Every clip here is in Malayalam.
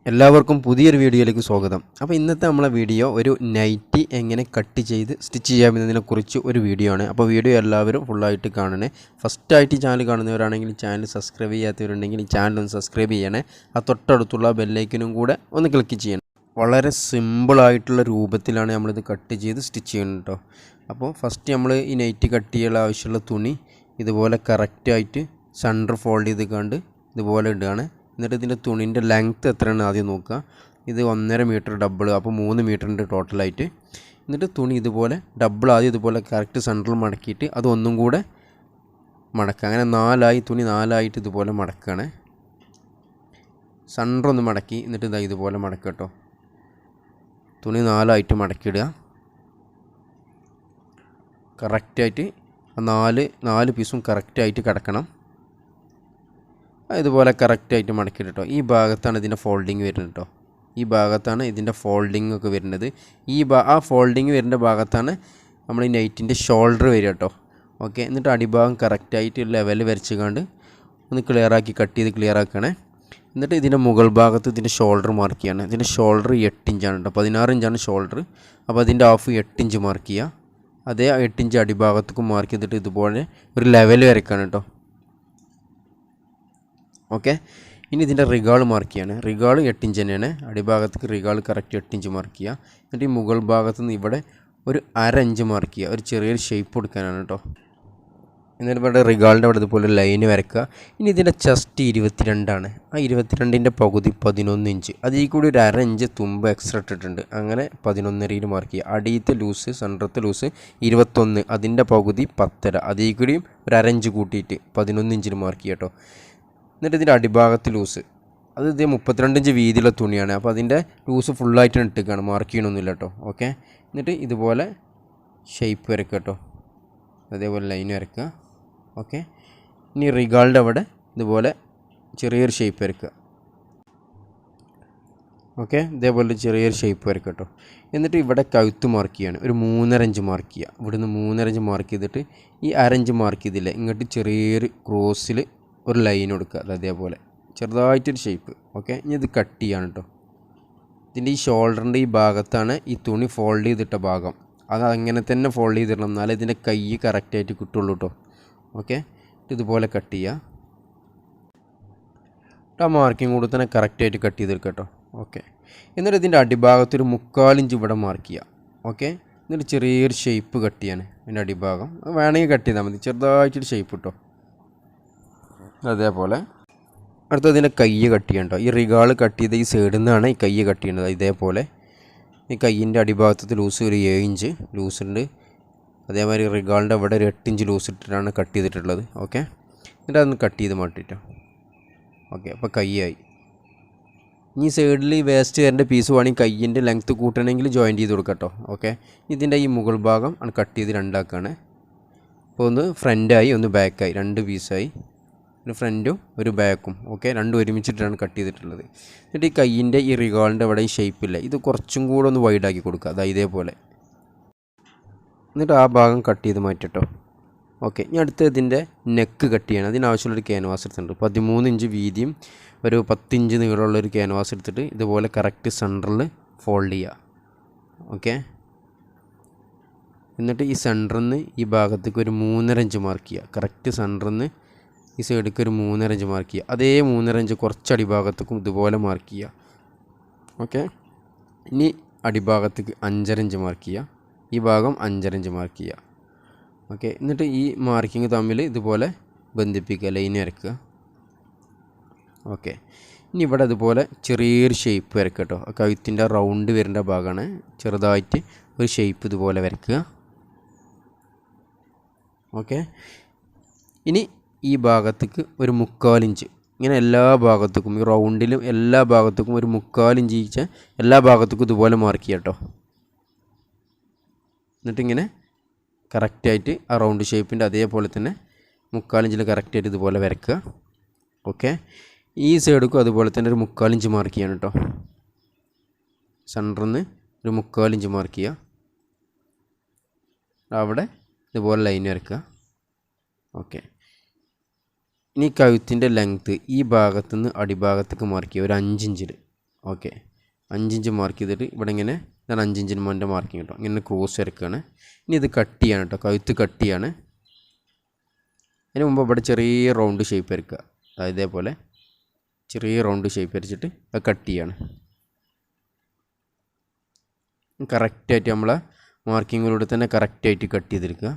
എല്ലാവർക്കും പുതിയൊരു വീഡിയോയിലേക്ക് സ്വാഗതം. അപ്പോൾ ഇന്നത്തെ നമ്മളെ വീഡിയോ ഒരു നൈറ്റി എങ്ങനെ കട്ട് ചെയ്ത് സ്റ്റിച്ച് ചെയ്യാമെന്നതിനെക്കുറിച്ച് ഒരു വീഡിയോ ആണ്. അപ്പോൾ വീഡിയോ എല്ലാവരും ഫുള്ളായിട്ട് കാണണേ. ഫസ്റ്റായിട്ട് ചാനൽ കാണുന്നവരാണെങ്കിൽ ചാനൽ സബ്സ്ക്രൈബ് ചെയ്യാത്തവരുണ്ടെങ്കിൽ ഈ ചാനൽ ഒന്ന് സബ്സ്ക്രൈബ് ചെയ്യണേ. ആ തൊട്ടടുത്തുള്ള ബെല്ലൈക്കനും കൂടെ ഒന്ന് ക്ലിക്ക് ചെയ്യണം. വളരെ സിമ്പിളായിട്ടുള്ള രൂപത്തിലാണ് നമ്മളിത് കട്ട് ചെയ്ത് സ്റ്റിച്ച് ചെയ്യുന്നത് കേട്ടോ. അപ്പോൾ ഫസ്റ്റ് നമ്മൾ ഈ നൈറ്റി കട്ട് ചെയ്യാൻ ആവശ്യമുള്ള തുണി ഇതുപോലെ കറക്റ്റായിട്ട് സെൻറ്റർ ഫോൾഡ് ചെയ്ത് കണ്ട് ഇതുപോലെ ഇടുകയാണ്. എന്നിട്ട് ഇതിൻ്റെ തുണീൻ്റെ ലെങ്ത്ത് എത്രയാണ് ആദ്യം നോക്കുക. ഇത് 1.5 മീറ്റർ ഡബിൾ, അപ്പോൾ 3 മീറ്ററുണ്ട് ടോട്ടലായിട്ട്. എന്നിട്ട് തുണി ഇതുപോലെ ഡബിൾ ആദ്യം ഇതുപോലെ കറക്റ്റ് സെൻറ്ററിൽ മടക്കിയിട്ട് അത് ഒന്നും കൂടെ മടക്കുക. അങ്ങനെ 4 തുണി 4 ഇതുപോലെ മടക്കുകയാണ്. സെൻറ്റർ ഒന്ന് മടക്കി എന്നിട്ട് ഇതാ ഇതുപോലെ മടക്കുക കേട്ടോ. തുണി 4 മടക്കിയിടുക. കറക്റ്റായിട്ട് 4 പീസും കറക്റ്റായിട്ട് കിടക്കണം. ഇതുപോലെ കറക്റ്റായിട്ട് മടക്കിയിട്ട് കേട്ടോ. ഈ ഭാഗത്താണ് ഇതിൻ്റെ ഫോൾഡിങ് വരുന്നത് കേട്ടോ. ഈ ഭാഗത്താണ് ഇതിൻ്റെ ഫോൾഡിങ് ഒക്കെ വരുന്നത്. ആ ഫോൾഡിങ് വരുന്ന ഭാഗത്താണ് നമ്മൾ ഈ നൈറ്റിൻ്റെ ഷോൾഡർ വരിക കേട്ടോ. ഓക്കെ, എന്നിട്ട് അടിഭാഗം കറക്റ്റായിട്ട് ലെവൽ വരച്ചുകൊണ്ട് ഒന്ന് ക്ലിയറാക്കി കട്ട് ചെയ്ത് ക്ലിയറാക്കണേ. എന്നിട്ട് ഇതിൻ്റെ മുകൾ ഭാഗത്ത് ഇതിൻ്റെ ഷോൾഡർ മാർക്ക് ചെയ്യാണ്. ഇതിൻ്റെ ഷോൾഡർ 8 ഇഞ്ചാണ് കേട്ടോ. 16 ഇഞ്ചാണ് ഷോൾഡർ. അപ്പോൾ അതിൻ്റെ ഹാഫ് 8 ഇഞ്ച് മാർക്ക് ചെയ്യുക. അതേ 8 ഇഞ്ച് അടിഭാഗത്തേക്കും മാർക്ക് ചെയ്തിട്ട് ഇതുപോലെ ഒരു ലെവൽ വരയ്ക്കാണ് കേട്ടോ. ഓക്കെ, ഇനി ഇതിൻ്റെ റിഗാൾ മാർക്ക് ചെയ്യാണ്. റിഗാൾ 8 ഇഞ്ച് തന്നെയാണ്. അടിഭാഗത്തേക്ക് റിഗാൾ കറക്റ്റ് 8 ഇഞ്ച് മാർക്ക് ചെയ്യുക. എന്നിട്ട് ഈ മുകൾ ഭാഗത്ത് നിന്ന് ഇവിടെ ഒരു 1/2 ഇഞ്ച് മാർക്ക് ചെയ്യുക. ഒരു ചെറിയൊരു ഷേപ്പ് കൊടുക്കാനാണ് കേട്ടോ. എന്നിട്ട് ഇവിടെ റിഗാളിൻ്റെ അവിടെ ഇതുപോലെ ലൈന് വരയ്ക്കുക. ഇനി ഇതിൻ്റെ ചെസ്റ്റ് 22 ആ 22ൻ്റെ പകുതി 11 ഇഞ്ച്. അതിൽ കൂടി ഒരു 1/2 ഇഞ്ച് തുമ്പ് എക്സ്ട്രാ ഇട്ടിട്ടുണ്ട്. അങ്ങനെ 11.5 മാർക്ക് ചെയ്യുക. അടിയത്തെ ലൂസ് സെൻറ്ററത്തെ ലൂസ് 21, അതിൻ്റെ പകുതി 10.5. അതിൽ കൂടിയും ഒരു 1/2 ഇഞ്ച് കൂട്ടിയിട്ട് 11 ഇഞ്ചിന് മാർക്ക് ചെയ്യുക കേട്ടോ. എന്നിട്ട് ഇതിൻ്റെ അടിഭാഗത്ത് ലൂസ് അത് ഇത് 32 ഇഞ്ച് വീതിയുള്ള തുണിയാണ്. അപ്പോൾ അതിൻ്റെ ലൂസ് ഫുള്ളായിട്ട് ഇട്ടിക്കാണ്, മാർക്ക് ചെയ്യണമൊന്നുമില്ല കേട്ടോ. ഓക്കെ, എന്നിട്ട് ഇതുപോലെ ഷേപ്പ് വരയ്ക്കുക കേട്ടോ. അതേപോലെ ലൈൻ വരയ്ക്കുക. ഓക്കെ, ഇനി റിഗാളിൻ്റെ അവിടെ ഇതുപോലെ ചെറിയൊരു ഷേപ്പ് വരയ്ക്കുക. ഓക്കെ, ഇതേപോലെ ചെറിയൊരു ഷേപ്പ് വരയ്ക്കുക കേട്ടോ. എന്നിട്ട് ഇവിടെ കഴുത്ത് മാർക്ക് ചെയ്യാണ്. ഒരു 3.5 ഇഞ്ച് മാർക്ക് ചെയ്യുക. ഇവിടുന്ന് 3.5 ഇഞ്ച് മാർക്ക് ചെയ്തിട്ട് ഈ 1/2 ഇഞ്ച് മാർക്ക് ചെയ്തില്ല, ഇങ്ങോട്ട് ചെറിയൊരു ക്രോസിൽ ഒരു ലൈൻ കൊടുക്കുക. അതേപോലെ ചെറുതായിട്ടൊരു ഷേപ്പ്. ഓക്കെ, ഇനി ഇത് കട്ട് ചെയ്യാണ് കേട്ടോ. ഇതിൻ്റെ ഈ ഷോൾഡറിൻ്റെ ഈ ഭാഗത്താണ് ഈ തുണി ഫോൾഡ് ചെയ്തിട്ട ഭാഗം. അത് അങ്ങനെ തന്നെ ഫോൾഡ് ചെയ്തിടണം, എന്നാലേ ഇതിൻ്റെ കൈ കറക്റ്റായിട്ട് കിട്ടുള്ളൂ കേട്ടോ. ഓക്കെ, ഇതുപോലെ കട്ട് ചെയ്യുക. ആ മാർക്കിങ് കൂടെ തന്നെ കറക്റ്റായിട്ട് കട്ട് ചെയ്തെടുക്കുക കേട്ടോ. ഓക്കെ, എന്നിട്ട് ഇതിൻ്റെ അടിഭാഗത്തൊരു 3/4 ഇഞ്ച് ഇവിടെ മാർക്ക് ചെയ്യുക. ഓക്കെ, എന്നിട്ട് ചെറിയൊരു ഷേപ്പ് കട്ട് ചെയ്യാണ് അതിൻ്റെ അടിഭാഗം. വേണമെങ്കിൽ കട്ട് ചെയ്താൽ മതി, ചെറുതായിട്ടൊരു ഷേപ്പ് കിട്ടോ. അതേപോലെ അടുത്തതിൻ്റെ കൈ കട്ട് ചെയ്യണ്ടോ. ഈ റിഗാൾ കട്ട് ചെയ്ത് ഈ സൈഡിൽ നിന്നാണ് ഈ കൈ കട്ട് ചെയ്യേണ്ടത്. ഇതേപോലെ ഈ കൈയിൻ്റെ അടിഭാഗത്ത് ലൂസ് ഒരു 7 ഇഞ്ച് ലൂസ് ഉണ്ട്. അതേമാതിരി റിഗാളിൻ്റെ അവിടെ ഒരു 8 ഇഞ്ച് ലൂസ് ഇട്ടിട്ടാണ് കട്ട് ചെയ്തിട്ടുള്ളത്. ഓക്കെ, എന്നിട്ട് അതൊന്ന് കട്ട് ചെയ്ത് മാറ്റിയിട്ടോ. ഓക്കെ, അപ്പോൾ കൈയായി. ഇനി സൈഡിൽ ഈ വേസ്റ്റ് വരേണ്ട പീസ് വേണമെങ്കിൽ കയ്യിൻ്റെ ലെങ്ത്ത് കൂട്ടണമെങ്കിൽ ജോയിൻറ്റ് ചെയ്ത് കൊടുക്കാം കേട്ടോ. ഓക്കെ, ഇതിൻ്റെ ഈ മുകൾ ഭാഗം ആണ് കട്ട് ചെയ്ത് രണ്ടാക്കാണ്. അപ്പോൾ ഒന്ന് ഫ്രണ്ടായി ഒന്ന് ബാക്കായി, 2 പീസായി, ഒരു ഫ്രണ്ടും ഒരു ബാക്കും. ഓക്കെ, രണ്ടും ഒരുമിച്ചിട്ടാണ് കട്ട് ചെയ്തിട്ടുള്ളത്. എന്നിട്ട് ഈ കയ്യിൻ്റെ ഈ റിഗാളിൻ്റെ അവിടെ ഈ ഷേപ്പില്ല, ഇത് കുറച്ചും കൂടെ ഒന്ന് വൈഡാക്കി കൊടുക്കുക. അതായത് ഇതേപോലെ. എന്നിട്ട് ആ ഭാഗം കട്ട് ചെയ്ത് മാറ്റിട്ടോ. ഓക്കെ, ഇനി അടുത്ത് ഇതിൻ്റെ നെക്ക് കട്ട് ചെയ്യണം. അതിനാവശ്യമുള്ളൊരു ക്യാൻവാസ് എടുത്തിട്ടുണ്ട്. 13 ഇഞ്ച് വീതിയും ഒരു 10 ഇഞ്ച് നീളമുള്ളൊരു ക്യാൻവാസ് എടുത്തിട്ട് ഇതുപോലെ കറക്റ്റ് സെൻറ്ററിൽ ഫോൾഡ് ചെയ്യുക. ഓക്കെ, എന്നിട്ട് ഈ സെൻറ്ററിൽ നിന്ന് ഈ ഭാഗത്തേക്ക് ഒരു 3.5 ഇഞ്ച് മാർക്ക് ചെയ്യുക. കറക്റ്റ് സെൻറ്ററിൽ നിന്ന് ഈ സൈഡിലേക്ക് ഒരു 3.5 ഇഞ്ച് മാർക്ക് ചെയ്യുക. അതേ 3.5 ഇഞ്ച് കുറച്ച് അടിഭാഗത്തേക്കും ഇതുപോലെ മാർക്ക് ചെയ്യുക. ഓക്കെ, ഇനി അടിഭാഗത്തേക്ക് 5.5 ഇഞ്ച് മാർക്ക് ചെയ്യുക. ഈ ഭാഗം 5.5 ഇഞ്ച് മാർക്ക് ചെയ്യുക. ഓക്കെ, എന്നിട്ട് ഈ മാർക്കിങ് തമ്മിൽ ഇതുപോലെ ബന്ധിപ്പിക്കുക, ലൈൻ വരയ്ക്കുക. ഓക്കെ, ഇനി ഇവിടെ ഇതുപോലെ ചെറിയൊരു ഷേപ്പ് വരയ്ക്കുക കേട്ടോ. കഴുത്തിൻ്റെ റൗണ്ട് വരേണ്ട ഭാഗമാണ്. ചെറുതായിട്ട് ഒരു ഷേപ്പ് ഇതുപോലെ വരയ്ക്കുക. ഓക്കെ, ഇനി ഈ ഭാഗത്തേക്ക് ഒരു 3/4 ഇഞ്ച് ഇങ്ങനെ എല്ലാ ഭാഗത്തേക്കും ഈ റൗണ്ടിലും എല്ലാ ഭാഗത്തേക്കും ഒരു 3/4 ഇഞ്ച് വീതിച്ച് എല്ലാ ഭാഗത്തേക്കും ഇതുപോലെ മാർക്ക് ചെയ്യാം കേട്ടോ. എന്നിട്ടിങ്ങനെ കറക്റ്റായിട്ട് ആ റൗണ്ട് ഷേപ്പിൻ്റെ അതേപോലെ തന്നെ 3/4 ഇഞ്ചിൽ കറക്റ്റായിട്ട് ഇതുപോലെ വരയ്ക്കുക. ഓക്കെ, ഈ സൈഡിക്കും അതുപോലെ തന്നെ ഒരു 3/4 ഇഞ്ച് മാർക്ക് ചെയ്യണം കേട്ടോ. സെൻറ്ററിൽ നിന്ന് ഒരു 3/4 ഇഞ്ച് മാർക്ക് ചെയ്യുക. അവിടെ ഇതുപോലെ ലൈൻ വരയ്ക്കുക. ഓക്കെ, ഇനി കഴുത്തിൻ്റെ ലെങ്ത്ത് ഈ ഭാഗത്തുനിന്ന് അടിഭാഗത്തേക്ക് മാർക്ക് ചെയ്യുക ഒരു 5 ഇഞ്ചിൽ. ഓക്കെ 5 ഇഞ്ച് മാർക്ക് ചെയ്തിട്ട് ഇവിടെ ഇങ്ങനെ ഇതാണ് 5 ഇഞ്ചിന് മോൻ്റെ മാർക്കിങ് കേട്ടോ. ഇങ്ങനെ ക്രോസ് വരക്കുകയാണ്. ഇനി ഇത് കട്ട് ചെയ്യാണ് കേട്ടോ, കഴുത്ത് കട്ട് ചെയ്യാണ്. അതിന് മുമ്പ് ഇവിടെ ചെറിയ റൗണ്ട് ഷേപ്പ് വരയ്ക്കുക. അതായത് ഇതേപോലെ ചെറിയ റൗണ്ട് ഷേപ്പ് വരച്ചിട്ട് അത് കട്ട് ചെയ്യാണ്. കറക്റ്റായിട്ട് നമ്മളെ മാർക്കിങ്ങിലൂടെ തന്നെ കറക്റ്റായിട്ട് കട്ട് ചെയ്തെടുക്കുക.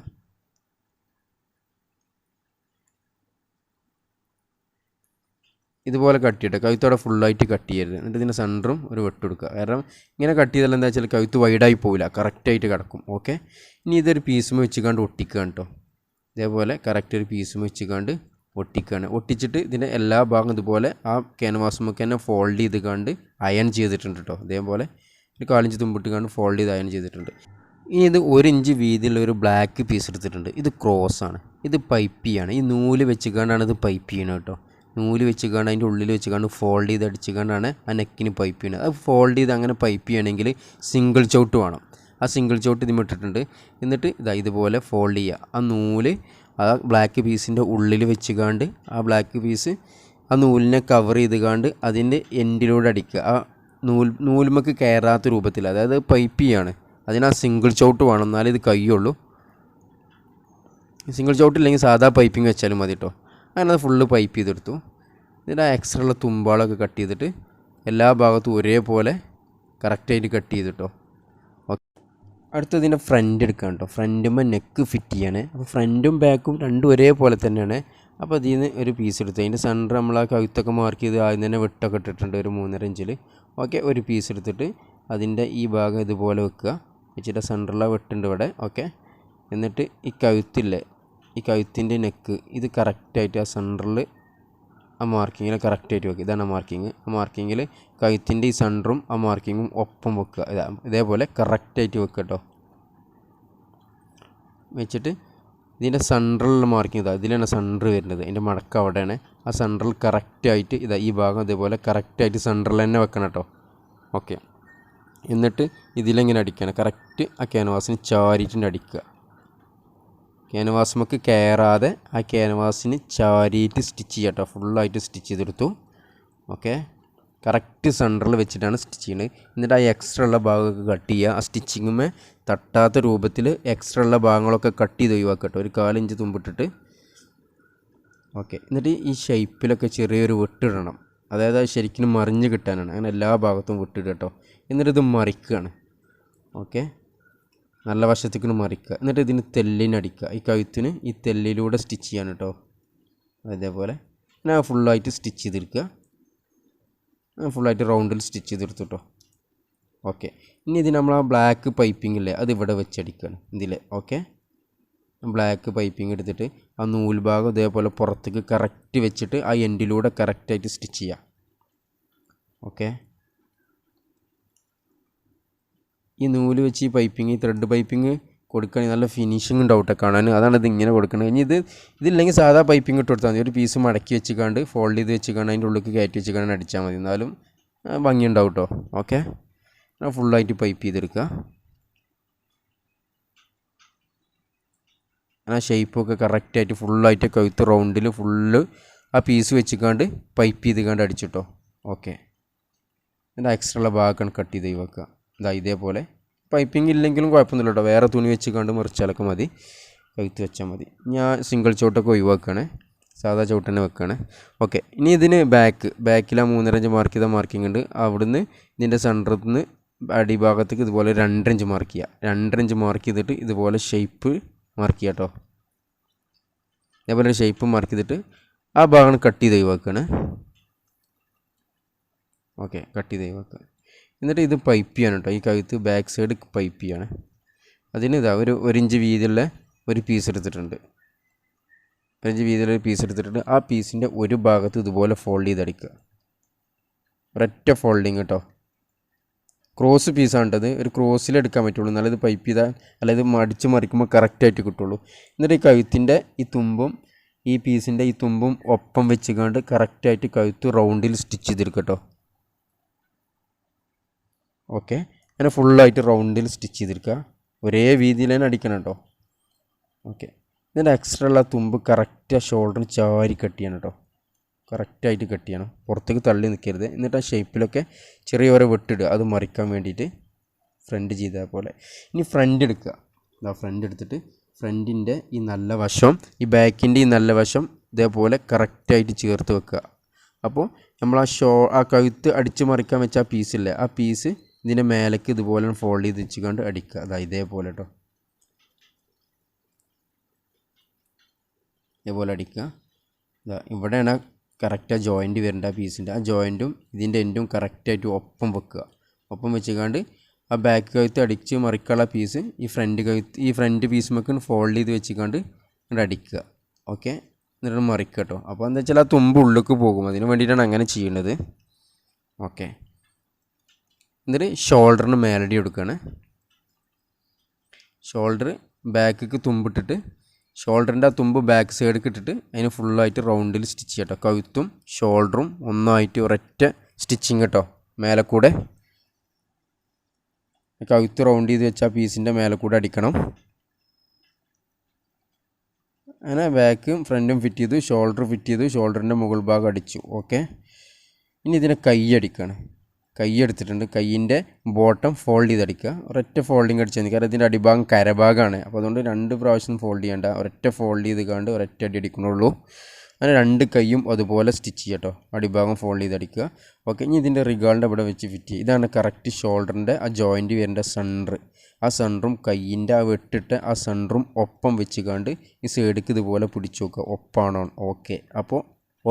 ഇതുപോലെ കട്ട് ചെയ്യട്ടെ, കഴുത്തോടെ ഫുള്ളായിട്ട് കട്ട് ചെയ്യരുത്. എന്നിട്ട് ഇതിൻ്റെ സെൻറ്ററും ഒരു വെട്ട് കൊടുക്കുക. കാരണം ഇങ്ങനെ കട്ട് ചെയ്താൽ എന്താ വെച്ചാൽ കഴുത്ത് വൈഡായി പോവില്ല, കറക്റ്റായിട്ട് കിടക്കും. ഓക്കെ, ഇനി ഇതൊരു പീസും വെച്ചിക്കാണ്ട് ഒട്ടിക്കുകയാണ് കേട്ടോ. ഇതേപോലെ കറക്റ്റ് ഒരു പീസും വെച്ചിക്കാണ്ട് ഒട്ടിക്കുകയാണ്. ഒട്ടിച്ചിട്ട് ഇതിൻ്റെ എല്ലാ ഭാഗം ഇതുപോലെ ആ ക്യാൻവാസുമൊക്കെ തന്നെ ഫോൾഡ് ചെയ്ത് കണ്ട് അയൺ ചെയ്തിട്ടുണ്ട് കേട്ടോ. ഇതേപോലെ ഒരു 4 ഇഞ്ച് തുമ്പിട്ട് കണ്ട് ഫോൾഡ് ചെയ്ത് അയൺ ചെയ്തിട്ടുണ്ട്. ഇനി ഇത് 1 ഇഞ്ച് വീതിയുള്ള ഒരു ബ്ലാക്ക് പീസ് എടുത്തിട്ടുണ്ട്. ഇത് ക്രോസാണ്, ഇത് പൈപ്പിയാണ്. ഈ നൂല് വെച്ചുകൊണ്ടാണ് ഇത് പൈപ്പ് ചെയ്യണത് കേട്ടോ. നൂല് വെച്ചുകൊണ്ട് അതിൻ്റെ ഉള്ളിൽ വെച്ചുകൊണ്ട് ഫോൾഡ് ചെയ്ത് അടിച്ചുകൊണ്ടാണ് ആ നെക്കിന് പൈപ്പ് ചെയ്യുന്നത്. അത് ഫോൾഡ് ചെയ്ത് അങ്ങനെ പൈപ്പ് ചെയ്യണമെങ്കിൽ സിംഗിൾ ചവിട്ട് വേണം. ആ സിംഗിൾ ചവിട്ട് ഇതിന് ഇട്ടിട്ടുണ്ട്. എന്നിട്ട് ഇതുപോലെ ഫോൾഡ് ചെയ്യുക. ആ നൂല് ആ ബ്ലാക്ക് പീസിൻ്റെ ഉള്ളിൽ വെച്ചുകൊണ്ട് ആ ബ്ലാക്ക് പീസ് ആ നൂലിനെ കവർ ചെയ്തുകൊണ്ട് അതിൻ്റെ എൻഡിലൂടെ അടിക്കുക. ആ നൂലുമക്ക് കയറാത്ത രൂപത്തിൽ, അതായത് പൈപ്പ് ചെയ്യാണ്. അതിന് ആ സിംഗിൾ ചവിട്ട് വേണം, എന്നാലേ ഇത് കഴിയുള്ളൂ. സിംഗിൾ ചവിട്ടില്ലെങ്കിൽ സാധാ പൈപ്പിങ് വെച്ചാലും മതി കേട്ടോ. അങ്ങനെ അത് ഫുള്ള് പൈപ്പ് ചെയ്തെടുത്തു. ഇതിൻ്റെ എക്സ്ട്രാ ഉള്ള തുമ്പാളൊക്കെ കട്ട് ചെയ്തിട്ട് എല്ലാ ഭാഗത്തും ഒരേപോലെ കറക്റ്റായിട്ട് കട്ട് ചെയ്തിട്ടോ. ഓക്കെ, അടുത്തതിൻ്റെ ഫ്രണ്ട് എടുക്കാം കേട്ടോ. ഫ്രണ്ടുമ്പോൾ നെക്ക് ഫിറ്റ് ചെയ്യാണ്. അപ്പോൾ ഫ്രണ്ടും ബാക്കും രണ്ടും ഒരേപോലെ തന്നെയാണ്. അപ്പോൾ അതിൽ നിന്ന് ഒരു പീസ് എടുത്ത് അതിൻ്റെ സെൻറ്റർ നമ്മൾ ആ കഴുത്തൊക്കെ മാർക്ക് ചെയ്ത് ആദ്യം തന്നെ വെട്ടൊക്കെ ഇട്ടിട്ടുണ്ട് ഒരു 3.5 ഇഞ്ചിൽ. ഓക്കെ, ഒരു പീസ് എടുത്തിട്ട് അതിൻ്റെ ഈ ഭാഗം ഇതുപോലെ വെക്കുക. വെച്ചിട്ട് സെൻറ്ററിലാണ് വെട്ടുണ്ട് ഇവിടെ. ഓക്കെ, എന്നിട്ട് ഈ കഴുത്തില്ലേ, ഈ കഴുത്തിൻ്റെ നെക്ക് ഇത് കറക്റ്റായിട്ട് ആ സെൻറ്ററിൽ ആ മാർക്കിങ്ങിൽ കറക്റ്റായിട്ട് വെക്കുക. ഇതാണ് മാർക്കിങ്. ആ മാർക്കിങ്ങിൽ കഴുത്തിൻ്റെ ഈ സെൻറ്ററും ആ മാർക്കിങ്ങും ഒപ്പം വെക്കുക. ഇതേപോലെ കറക്റ്റായിട്ട് വെക്കുക കേട്ടോ. വെച്ചിട്ട് ഇതിൻ്റെ സെൻറ്ററിലുള്ള മാർക്കിങ് ഇതിലാണ് സെൻറ്റർ വരുന്നത്. അതിൻ്റെ മടക്കം അവിടെയാണ്. ആ സെൻറ്ററിൽ കറക്റ്റായിട്ട് ഈ ഭാഗം ഇതേപോലെ കറക്റ്റായിട്ട് സെൻറ്ററിൽ തന്നെ വെക്കണം കേട്ടോ. ഓക്കെ, എന്നിട്ട് ഇതിലെങ്ങനെ അടിക്കണം, കറക്റ്റ് ആ ക്യാൻവാസിന് ചാരിയിട്ടുണ്ട് അടിക്കുക. ക്യാൻവാസുമൊക്കെ കയറാതെ ആ ക്യാൻവാസിന് ചാരിയിട്ട് സ്റ്റിച്ച് ചെയ്യുക കേട്ടോ. ഫുള്ളായിട്ട് സ്റ്റിച്ച് ചെയ്തെടുത്തു. ഓക്കെ, കറക്റ്റ് സെൻറ്ററിൽ വെച്ചിട്ടാണ് സ്റ്റിച്ച് ചെയ്യുന്നത്. എന്നിട്ട് ആ എക്സ്ട്രാ ഉള്ള ഭാഗമൊക്കെ കട്ട് ചെയ്യുക. ആ സ്റ്റിച്ചിങ്ങുമേ തട്ടാത്ത രൂപത്തിൽ എക്സ്ട്രാ ഉള്ള ഭാഗങ്ങളൊക്കെ കട്ട് ചെയ്ത് ഒഴിവാക്കുക കേട്ടോ. ഒരു 4 ഇഞ്ച് തുമ്പിട്ടിട്ട്. ഓക്കെ, എന്നിട്ട് ഈ ഷേപ്പിലൊക്കെ ചെറിയൊരു വെട്ടിടണം. അതായത് അത് ശരിക്കും മറിഞ്ഞ് കിട്ടാനാണ്. അങ്ങനെ എല്ലാ ഭാഗത്തും വെട്ടിടുക കേട്ടോ. എന്നിട്ട് ഇത് മറിക്കുകയാണ്. ഓക്കെ, നല്ല വശത്തേക്ക് മറിക്കുക. എന്നിട്ട് ഇതിന് തെല്ലിനടിക്കുക. ഈ കഴുത്തിന് ഈ തെല്ലിലൂടെ സ്റ്റിച്ച് ചെയ്യാണ് കേട്ടോ. അതേപോലെ ഞാൻ ഫുള്ളായിട്ട് സ്റ്റിച്ച് ചെയ്തെടുക്കുക. ഫുള്ളായിട്ട് റൗണ്ടിൽ സ്റ്റിച്ച് ചെയ്തെടുത്തു കേട്ടോ. ഓക്കെ, ഇനി ഇതിന് നമ്മൾ ആ ബ്ലാക്ക് പൈപ്പിംഗ് ഇല്ലേ, അത് ഇവിടെ വെച്ചടിക്കുകയാണ് ഇതിൽ. ഓക്കെ, ബ്ലാക്ക് പൈപ്പിംഗ് എടുത്തിട്ട് ആ നൂൽഭാഗം ഇതേപോലെ പുറത്തേക്ക് കറക്റ്റ് വെച്ചിട്ട് ആ എൻഡിലൂടെ കറക്റ്റായിട്ട് സ്റ്റിച്ച് ചെയ്യുക. ഓക്കെ, ഈ നൂല് വെച്ച് ഈ പൈപ്പിംഗ്, ഈ ത്രെഡ് പൈപ്പിംഗ് കൊടുക്കുകയാണെങ്കിൽ നല്ല ഫിനിഷിങ് ഉണ്ടാവും കേട്ടോ കാണാൻ. അതാണ് ഇത് ഇങ്ങനെ കൊടുക്കുന്നത്. ഇനി ഇതില്ലെങ്കിൽ സാധാ പൈപ്പിംഗ് ഇട്ട് കൊടുത്താൽ മതി. ഒരു പീസ് മടക്കി വെച്ചിക്കാണ്ട് ഫോൾഡ് ചെയ്ത് വെച്ചിക്കാണ്ട് അതിൻ്റെ ഉള്ളിലേക്ക് കയറ്റി വെച്ചിക്കാണ്ട് അടിച്ചാൽ മതി. എന്നാലും ഭംഗി ഉണ്ടാവും കേട്ടോ. ഓക്കെ, ഫുള്ളായിട്ട് പൈപ്പ് ചെയ്തെടുക്കുക. ആ ഷേപ്പൊക്കെ കറക്റ്റായിട്ട് ഫുള്ളായിട്ട് കഴുത്ത് റൗണ്ടിൽ ഫുള്ള് ആ പീസ് വെച്ചിക്കാണ്ട് പൈപ്പ് ചെയ്തുകൊണ്ട് അടിച്ചിട്ടോ. ഓക്കെ, അതിൻ്റെ എക്സ്ട്രാ ഉള്ള ഭാഗമാണ് കട്ട് ചെയ്ത് വെക്കുക. ഇതേപോലെ പൈപ്പിംഗ് ഇല്ലെങ്കിലും കുഴപ്പമൊന്നുമില്ല കേട്ടോ. വേറെ തുണി വെച്ചിക്കാണ്ട് മുറിച്ചാലൊക്കെ മതി, കഴുത്ത് വെച്ചാൽ മതി. ഞാൻ സിംഗിൾ ചവിട്ടൊക്കെ ഒഴിവാക്കുകയാണ്, സാധാ ചവിട്ട് തന്നെ വെക്കുകയാണ്. ഓക്കെ, ഇനി ഇതിന് ബാക്കിൽ ആ 3.5 ഇഞ്ച് മാർക്ക് ചെയ്ത മാർക്കിംഗ് ഉണ്ട്. അവിടുന്ന് ഇതിൻ്റെ സെൻറ്ററിൽ നിന്ന് അടിഭാഗത്തേക്ക് ഇതുപോലെ 2 ഇഞ്ച് മാർക്ക് ചെയ്യുക. 2 ഇഞ്ച് മാർക്ക് ചെയ്തിട്ട് ഇതുപോലെ ഷേപ്പ് മാർക്ക് ചെയ്യുക കേട്ടോ. ഇതേപോലെ ഷേപ്പ് മാർക്ക് ചെയ്തിട്ട് ആ ഭാഗം കട്ട് ചെയ്ത് ഒഴിവാക്കുകയാണ്. ഓക്കെ, കട്ട് ചെയ്ത് ഒഴിവാക്കുക. എന്നിട്ട് ഇത് പൈപ്പ് ചെയ്യാണ് കേട്ടോ. ഈ കഴുത്ത് ബാക്ക് സൈഡ് പൈപ്പ് ചെയ്യാണ്. അതിന് ഒരു 1 ഇഞ്ച് വീതിയുള്ള ഒരു പീസ് എടുത്തിട്ടുണ്ട്. 1 ഇഞ്ച് വീതിയുള്ള ഒരു പീസ് എടുത്തിട്ടുണ്ട്. ആ പീസിൻ്റെ ഒരു ഭാഗത്ത് ഇതുപോലെ ഫോൾഡ് ചെയ്തടിക്കുക. ഒരൊറ്റ ഫോൾഡിങ് കേട്ടോ. ക്രോസ് പീസാണിട്ടത്. ഒരു ക്രോസിലെടുക്കാൻ പറ്റുള്ളൂ, എന്നാലും ഇത് പൈപ്പ് ചെയ്താൽ അല്ലാതെ മടിച്ച് മറിക്കുമ്പോൾ കറക്റ്റായിട്ട് കിട്ടുള്ളൂ. എന്നിട്ട് ഈ കഴുത്തിൻ്റെ ഈ തുമ്പും ഈ പീസിൻ്റെ ഈ തുമ്പും ഒപ്പം വെച്ചുകൊണ്ട് കറക്റ്റായിട്ട് കഴുത്ത് റൗണ്ടിൽ സ്റ്റിച്ച് ചെയ്തെടുക്കുക കേട്ടോ. ഓക്കെ, അങ്ങനെ ഫുള്ളായിട്ട് റൗണ്ടിൽ സ്റ്റിച്ച് ചെയ്തെടുക്കുക. ഒരേ വീതിയിൽ തന്നെ അടിക്കണം കേട്ടോ. ഓക്കെ, ഇതിൻ്റെ എക്സ്ട്രാ ഉള്ള തുമ്പ് കറക്റ്റ് ആ ഷോൾഡറിന് ചാരി കട്ട് ചെയ്യണം കേട്ടോ. കറക്റ്റായിട്ട് കട്ട് ചെയ്യണം, പുറത്തേക്ക് തള്ളി നിൽക്കരുത്. എന്നിട്ട് ആ ഷേപ്പിലൊക്കെ ചെറിയൊരു വെട്ടിടുക, അത് മറിക്കാൻ വേണ്ടിയിട്ട് ഫ്രണ്ട് ചെയ്ത പോലെ. ഇനി ഫ്രണ്ട് എടുക്കുക. ഫ്രണ്ട് എടുത്തിട്ട് ഫ്രണ്ടിൻ്റെ ഈ നല്ല വശം ഈ ബാക്കിൻ്റെ ഈ നല്ല വശം ഇതേപോലെ കറക്റ്റായിട്ട് ചേർത്ത് വെക്കുക. അപ്പോൾ നമ്മൾ ആ കഴുത്ത് അടിച്ച് മറിക്കാൻ വെച്ച ആ പീസില്ലേ, ആ പീസ് ഇതിൻ്റെ മേലേക്ക് ഇതുപോലെ ഫോൾഡ് ചെയ്ത് വെച്ചുകൊണ്ട് അടിക്കുക. ഇതേപോലെ കേട്ടോ, ഇതേപോലെ അടിക്കുക. ഇവിടെയാണ് കറക്റ്റ് ആ ജോയിൻറ്റ് വരേണ്ട ആ പീസിൻ്റെ, ആ ജോയിൻറ്റും ഇതിൻ്റെ എൻഡും കറക്റ്റായിട്ട് ഒപ്പം വെക്കുക. ഒപ്പം വെച്ചുകൊണ്ട് ആ ബാക്ക് കഴുത്ത് അടിച്ച് മറിക്കാനുള്ള പീസ് ഈ ഫ്രണ്ട് പീസുമൊക്കെ ഫോൾഡ് ചെയ്ത് വെച്ചുകൊണ്ട് ഇങ്ങോട്ട് അടിക്കുക. ഓക്കെ, എന്നിട്ട് മറിക്കുക കേട്ടോ. അപ്പോൾ എന്താ വെച്ചാൽ ആ തുമ്പ് ഉള്ളിലേക്ക് പോകും, അതിന് വേണ്ടിയിട്ടാണ് അങ്ങനെ ചെയ്യുന്നത്. ഓക്കെ, എന്നിട്ട് ഷോൾഡറിന് മേലടി കൊടുക്കുകയാണ്. ഷോൾഡർ ബാക്കിക്ക് തുമ്പിട്ടിട്ട് ഷോൾഡറിൻ്റെ ആ തുമ്പ് ബാക്ക് സൈഡിലേക്ക് ഇട്ടിട്ട് അതിന് ഫുള്ളായിട്ട് റൗണ്ടിൽ സ്റ്റിച്ച് ചെയ്യാം കേട്ടോ. കഴുത്തും ഷോൾഡറും ഒന്നായിട്ട് ഒരൊറ്റ സ്റ്റിച്ചിങ് കേട്ടോ. മേലെ കൂടെ കഴുത്ത് റൗണ്ട് ചെയ്ത് വെച്ചാൽ പീസിൻ്റെ മേലെ കൂടെ അടിക്കണം. അങ്ങനെ ബാക്കും ഫ്രണ്ടും ഫിറ്റ് ചെയ്തു, ഷോൾഡർ ഫിറ്റ് ചെയ്തു, ഷോൾഡറിൻ്റെ മുകൾ ഭാഗം അടിച്ചു. ഓക്കെ, ഇനി ഇതിനെ കൈ അടിക്കുകയാണ്. കൈ എടുത്തിട്ടുണ്ട്, കൈയിൻ്റെ ബോട്ടം ഫോൾഡ് ചെയ്തടിക്കുക. ഒരൊറ്റ ഫോൾഡിങ് അടിച്ചാൽ മതി, കാരണം ഇതിൻ്റെ അടിഭാഗം കരഭാഗമാണ്. അപ്പോൾ അതുകൊണ്ട് 2 പ്രാവശ്യം ഫോൾഡ് ചെയ്യേണ്ട, ഒരൊറ്റ ഫോൾഡ് ചെയ്ത് കണ്ട് ഒരൊറ്റ അടി അടിക്കണുള്ളൂ. അങ്ങനെ 2 കൈയും അതുപോലെ സ്റ്റിച്ച് ചെയ്യുക കേട്ടോ, അടിഭാഗം ഫോൾഡ് ചെയ്തടിക്കുക. ഓക്കെ, ഇനി ഇതിൻ്റെ റിഗാളിൻ്റെ അവിടെ വെച്ച് ഫിറ്റ് ചെയ്യുക. ഇതാണ് കറക്റ്റ് ഷോൾഡറിൻ്റെ ആ ജോയിൻറ്റ് വരേണ്ട സെൻറ്റർ. ആ സെൻറ്ററും കൈയിൻ്റെ ആ വെട്ടിട്ട് ആ സെൻറ്ററും ഒപ്പം വെച്ച് കണ്ട് ഈ സൈഡിലേക്ക് ഇതുപോലെ പിടിച്ച് നോക്കുക, ഒപ്പാണോ. ഓക്കെ, അപ്പോൾ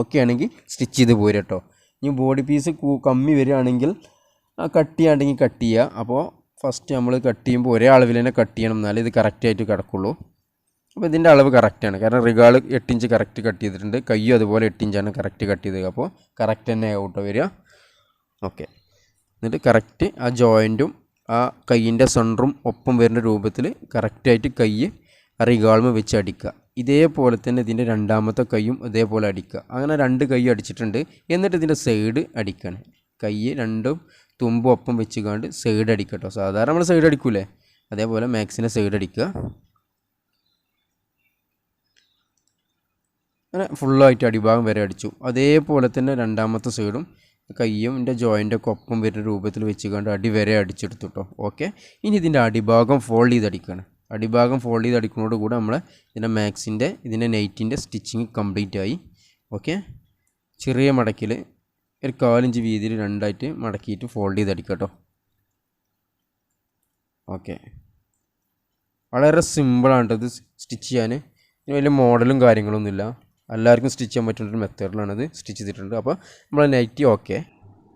ഓക്കെ ആണെങ്കിൽ സ്റ്റിച്ച് ചെയ്ത് പോരുക കേട്ടോ. ഇനി ബോഡി പീസ് കമ്മി വരികയാണെങ്കിൽ കട്ട് ചെയ്യാണ്ടെങ്കിൽ കട്ട് ചെയ്യുക. അപ്പോൾ ഫസ്റ്റ് നമ്മൾ കട്ട് ചെയ്യുമ്പോൾ ഒരേ അളവിൽ തന്നെ കട്ട് ചെയ്യണം, എന്നാലേ ഇത് കറക്റ്റായിട്ട് കിടക്കുള്ളൂ. അപ്പോൾ ഇതിൻ്റെ അളവ് കറക്റ്റാണ്, കാരണം റിഗാൾ 8 ഇഞ്ച് കറക്റ്റ് കട്ട് ചെയ്തിട്ടുണ്ട്, കയ്യും അതുപോലെ 8 ഇഞ്ചാണ് കറക്റ്റ് കട്ട് ചെയ്തത്. അപ്പോൾ കറക്റ്റ് തന്നെ ഔട്ടോ വരിക. ഓക്കെ, എന്നിട്ട് കറക്റ്റ് ആ ജോയിൻറ്റും ആ കയ്യിൻ്റെ സെൻറ്ററും ഒപ്പം വരുന്ന രൂപത്തിൽ കറക്റ്റായിട്ട് കൈ റിഗാൾമ വെച്ച് അടിക്കുക. ഇതേപോലെ തന്നെ ഇതിൻ്റെ രണ്ടാമത്തെ കൈയും ഇതേപോലെ അടിക്കുക. അങ്ങനെ 2 കൈ അടിച്ചിട്ടുണ്ട്. എന്നിട്ട് ഇതിൻ്റെ സൈഡ് അടിക്കണം. കൈ രണ്ടും തുമ്പും ഒപ്പം വെച്ചുകൊണ്ട് സൈഡ് അടിക്കട്ടോ. സാധാരണ നമ്മൾ സൈഡ് അടിക്കൂലേ, അതേപോലെ മാക്സിൻ്റെ സൈഡ് അടിക്കുക. അങ്ങനെ ഫുള്ളായിട്ട് അടിഭാഗം വരെ അടിച്ചു. അതേപോലെ തന്നെ രണ്ടാമത്തെ സൈഡും കയ്യും ഇതിൻ്റെ ജോയിൻ്റൊക്കെ ഒപ്പം വരുന്ന രൂപത്തിൽ വെച്ചുകൊണ്ട് അടി വരെ അടിച്ചെടുത്തു കേട്ടോ. ഓക്കെ, ഇനി ഇതിൻ്റെ അടിഭാഗം ഫോൾഡ് ചെയ്തടിക്കുകയാണ്. അടിഭാഗം ഫോൾഡ് ചെയ്തടിക്കുന്നതോട് കൂടെ നമ്മൾ ഇതിൻ്റെ മാക്സിൻ്റെ ഇതിൻ്റെ നെയ്റ്റിൻ്റെ സ്റ്റിച്ചിങ് കംപ്ലീറ്റ് ആയി. ഓക്കെ, ചെറിയ മടക്കിൽ ഒരു 1/4 ഇഞ്ച് വീതിയിൽ 2ആയിട്ട് മടക്കിയിട്ട് ഫോൾഡ് ചെയ്തടിക്കുക കേട്ടോ. ഓക്കെ, വളരെ സിമ്പിളാണ് ഇത് സ്റ്റിച്ച് ചെയ്യാൻ. ഇതിന് വലിയ മോഡലും കാര്യങ്ങളൊന്നുമില്ല, എല്ലാവർക്കും സ്റ്റിച്ച് ചെയ്യാൻ പറ്റുന്നൊരു മെത്തേഡിലാണിത് സ്റ്റിച്ച് ചെയ്തിട്ടുണ്ട്. അപ്പോൾ നമ്മളെ നൈറ്റി ഓക്കെ.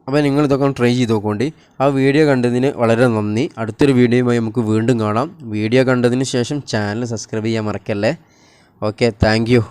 അപ്പോൾ നിങ്ങളിതൊക്കെ ഒന്ന് ട്രൈ ചെയ്ത് നോക്കുകൊണ്ട്. ആ വീഡിയോ കണ്ടതിന് വളരെ നന്ദി. അടുത്തൊരു വീഡിയോയുമായി നമുക്ക് വീണ്ടും കാണാം. വീഡിയോ കണ്ടതിന് ശേഷം ചാനൽ സബ്സ്ക്രൈബ് ചെയ്യാൻ മറക്കല്ലേ. Okay, thank you.